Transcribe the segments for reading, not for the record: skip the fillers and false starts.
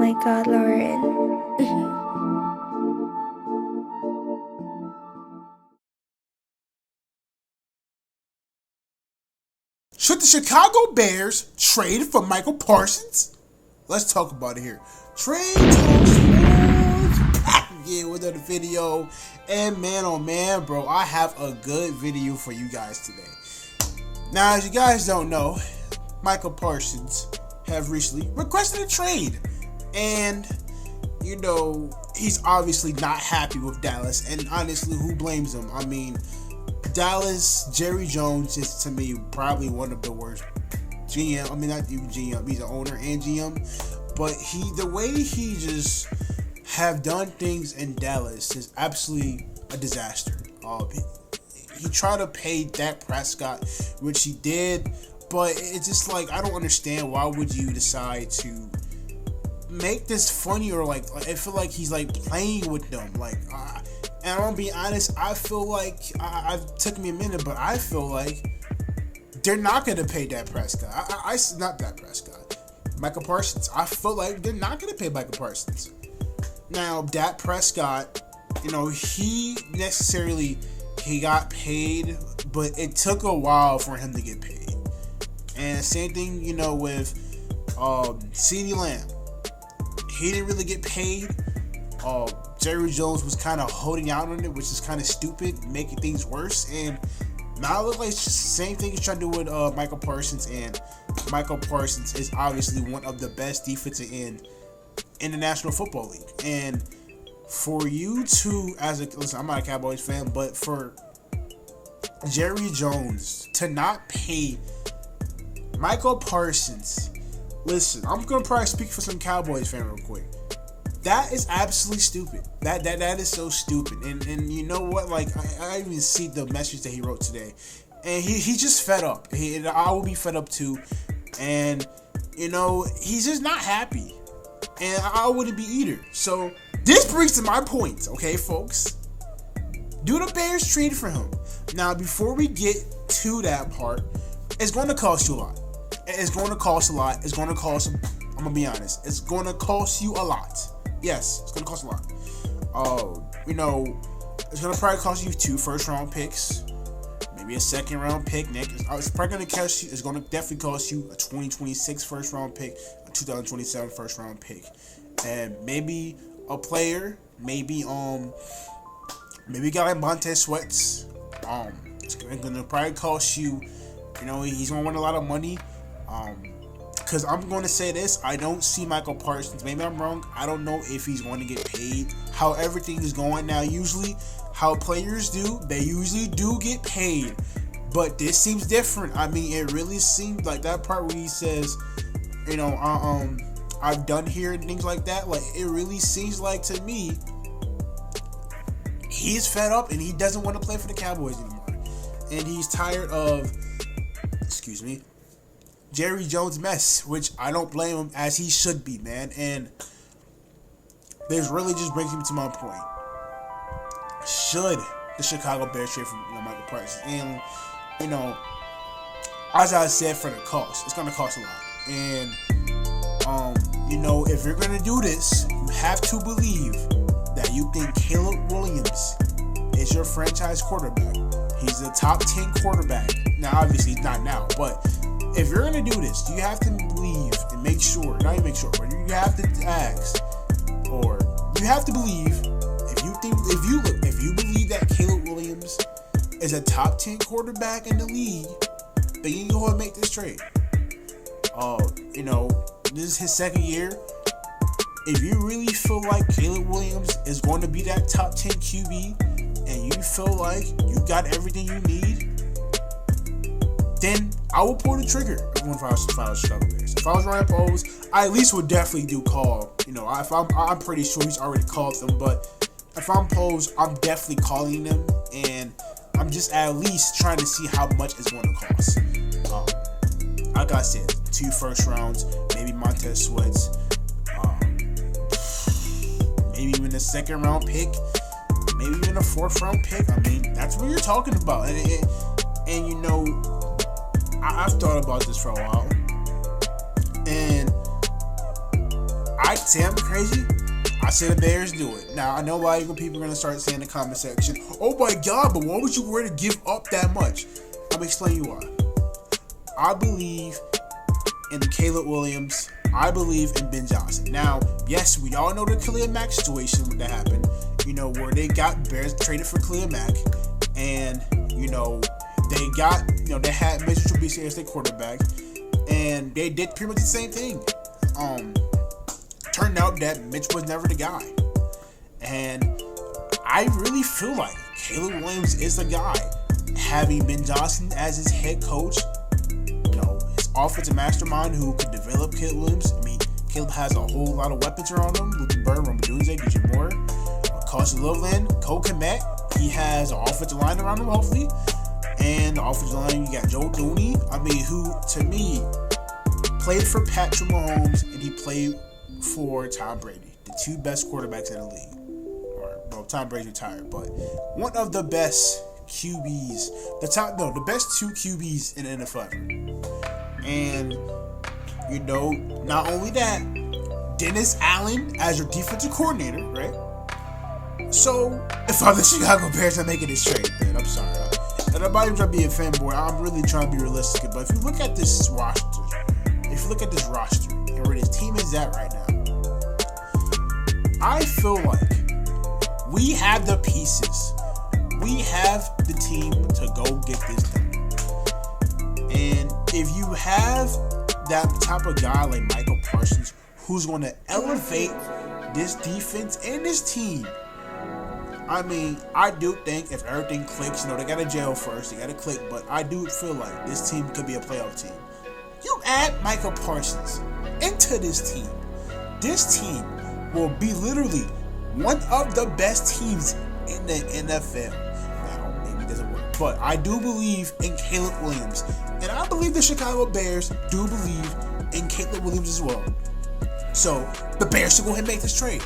my god, Lauren. Should the Chicago Bears trade for Michael Parsons? Let's talk about it here. Trade talks back again with another video. And man, oh man, bro, I have a good video for you guys today. Now, as you guys don't know, Michael Parsons have recently requested a trade. And, you know, he's obviously not happy with Dallas. And honestly, who blames him? I mean, Dallas, Jerry Jones is, to me, probably one of the worst GM. I mean, not even GM. He's an owner and GM. But the way he just have done things in Dallas is absolutely a disaster. He tried to pay Dak Prescott, which he did. But it's just like, I don't understand. Why would you decide to make this funny, or like I feel like he's like playing with them, like and I'm gonna be honest, I feel like it took me a minute, but I feel like they're not gonna pay Dak Prescott. Not Dak Prescott, Michael Parsons. I feel like they're not gonna pay Michael Parsons. Now, Dak Prescott, you know, he got paid, but it took a while for him to get paid. And same thing, you know, with CeeDee Lamb. He didn't really get paid. Jerry Jones was kind of holding out on it, which is kind of stupid, making things worse. And now it looks like it's just the same thing he's trying to do with Michael Parsons. And Michael Parsons is obviously one of the best defensive end in the National Football League. And for you to, listen, I'm not a Cowboys fan, but for Jerry Jones to not pay Michael Parsons, listen, I'm gonna probably speak for some Cowboys fan real quick. That is absolutely stupid. That is so stupid. And you know what? Like, I even see the message that he wrote today, and he's just fed up. I will be fed up too, and you know, he's just not happy, and I wouldn't be either. So this brings to my point, okay, folks. Do the Bears trade for him? Now, before we get to that part, it's going to cost you a lot. It's going to cost a lot. It's going to cost, I'm going to be honest, it's going to cost you a lot. Yes, it's going to cost a lot. You know, it's going to probably cost you 2 first-round picks, maybe a second-round pick, Nick. It's probably going to cost you, it's going to definitely cost you a 2026 first-round pick, a 2027 first-round pick, and maybe a player, maybe a guy like Montez Sweats. It's going to probably cost you, you know, he's going to want a lot of money. Because I'm going to say this, I don't see Michael Parsons, maybe I'm wrong, I don't know if he's going to get paid. How everything is going now, usually how players do, they usually do get paid, but this seems different. I mean, it really seems like that part where he says, you know, I've done here and things like that, like it really seems like to me he's fed up and he doesn't want to play for the Cowboys anymore, and he's tired of, Jerry Jones mess, which I don't blame him, as he should be, man. And this really just brings me to my point. Should the Chicago Bears trade for Michael Parsons? And, you know, as I said, for the cost, it's going to cost a lot. And, you know, if you're going to do this, you have to believe that you think Caleb Williams is your franchise quarterback. He's a top 10 quarterback. Now, obviously, he's not now, but if you're going to do this, you have to believe and make sure, not even make sure, but you have to ask, or you have to believe, if you believe that Caleb Williams is a top 10 quarterback in the league, then you can go ahead and make this trade. You know, this is his second year. If you really feel like Caleb Williams is going to be that top 10 QB, and you feel like you got everything you need, then I will pull the trigger if I was Chicago Bears. If I was Ryan Poles, I at least would definitely do call. You know, I'm pretty sure he's already called them, but if I'm Poles, I'm definitely calling them, and I'm just at least trying to see how much it's going to cost. Like I said, 2 first rounds, maybe Montez Sweats, maybe even a second round pick, maybe even a 4th round pick. I mean, that's what you're talking about, and you know, I've thought about this for a while, and I say I'm crazy. I say the Bears do it. Now, I know a lot of people are going to start saying in the comment section, oh my God, but why would you want to give up that much? I'm going to explain you why. I believe in Caleb Williams. I believe in Ben Johnson. Now, yes, we all know the Khalil Mack situation that happened, where they got Bears traded for Khalil Mack, and, they got, they had Mitchell Trubisky as their quarterback, and they did pretty much the same thing. Turned out that Mitch was never the guy. And I really feel like Caleb Williams is the guy. Having Ben Johnson as his head coach, his offensive mastermind who could develop Caleb Williams. I mean, Caleb has a whole lot of weapons around him. Luke Bird, Romadunze, DJ Moore, Carson Loveland, Cole Kmet. He has an offensive line around him, hopefully. And the offensive line, you got Joe Thuney. I mean, who, to me, played for Patrick Mahomes and he played for Tom Brady, the two best quarterbacks in the league. Tom Brady retired, but one of the best QBs, the best two QBs in the NFL. And not only that, Dennis Allen as your defensive coordinator, right? So if I'm the Chicago Bears, I'm making this trade, man. I'm sorry. And I'm not even trying to be a fanboy. I'm really trying to be realistic. But if you look at this roster, and where this team is at right now, I feel like we have the pieces. We have the team to go get this done. And if you have that type of guy like Micah Parsons, who's going to elevate this defense and this team, I mean, I do think if everything clicks, they got to gel first, they got to click, but I do feel like this team could be a playoff team. You add Micah Parsons into this team will be literally one of the best teams in the NFL. Now, maybe it doesn't work, but I do believe in Caleb Williams, and I believe the Chicago Bears do believe in Caleb Williams as well. So the Bears should go ahead and make this trade.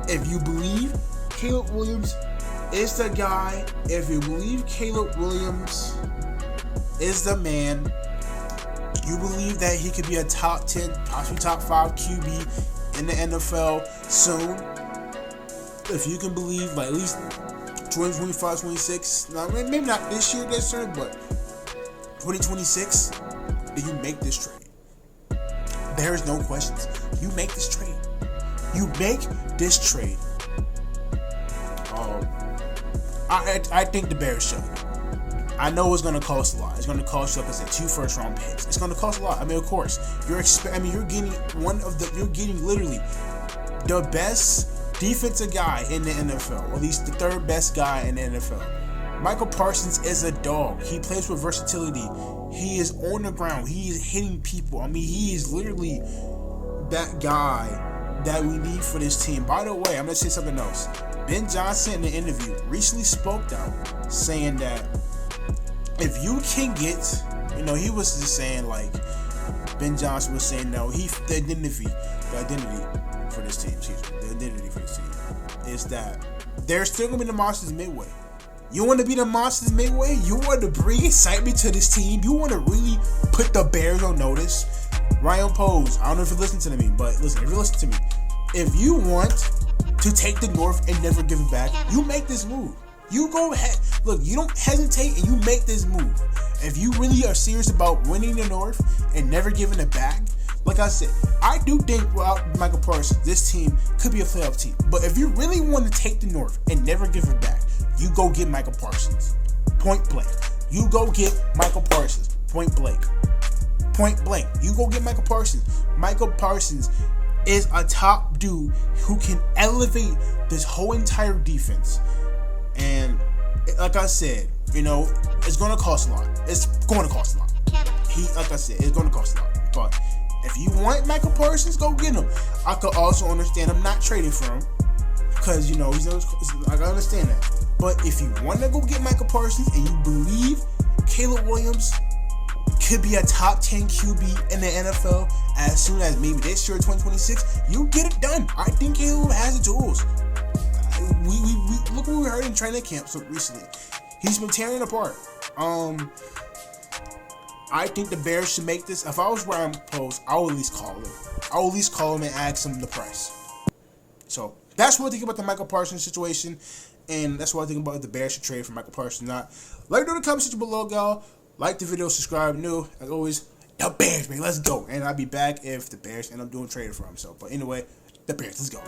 If you believe Caleb Williams is the guy, if you believe Caleb Williams is the man, you believe that he could be a top 10, possibly top 5 QB in the NFL soon. If you can believe, like, at least 2025, 26, maybe not this year, but 2026, then you make this trade. There is no questions. You make this trade. You make this trade. I think the Bears should. I know it's going to cost a lot. It's going to cost you, like I said, 2 first-round picks. It's going to cost a lot. I mean, of course, you're getting literally the best defensive guy in the NFL, or at least the third best guy in the NFL. Michael Parsons is a dog. He plays with versatility. He is on the ground. He is hitting people. I mean, he is literally that guy that we need for this team. By the way, I'm going to say something else. Ben Johnson in the interview recently spoke out saying that if you can get, he was just saying, like, Ben Johnson was saying, no, the identity for this team is that there's still going to be the Monsters Midway. You want to be the Monsters Midway? You want to bring excitement to this team? You want to really put the Bears on notice? Ryan Pose, I don't know if you're listening to me, but listen, if you're listening to me, if you want to take the North and never give it back, you make this move. You go ahead. Look, you don't hesitate and you make this move. If you really are serious about winning the North and never giving it back, like I said, I do think without Michael Parsons, this team could be a playoff team. But if you really want to take the North and never give it back, you go get Michael Parsons. Point blank. You go get Michael Parsons. Point blank. Point blank. You go get Michael Parsons. Michael Parsons is a top dude who can elevate this whole entire defense. And like I said, it's going to cost a lot. It's going to cost a lot. Like I said, it's going to cost a lot. But if you want Michael Parsons, go get him. I could also understand him not trading for him because, I understand that. But if you want to go get Michael Parsons and you believe Caleb Williams could be a top 10 QB in the NFL as soon as maybe this year, 2026, you get it done. I think Caleb has the tools. We look what we heard in training camp so recently. He's been tearing it apart. I I think the Bears should make this. If I was Ryan Post, I would at least call him. I would at least call him and ask him the price. So that's what I think about the Michael Parsons situation, and that's what I think about if the Bears should trade for Michael Parsons or not. Let me know in the comment section below, y'all. Like the video, subscribe, new. As always, the Bears, man, let's go. And I'll be back if the Bears end up doing trading for him. So, but anyway, the Bears, let's go.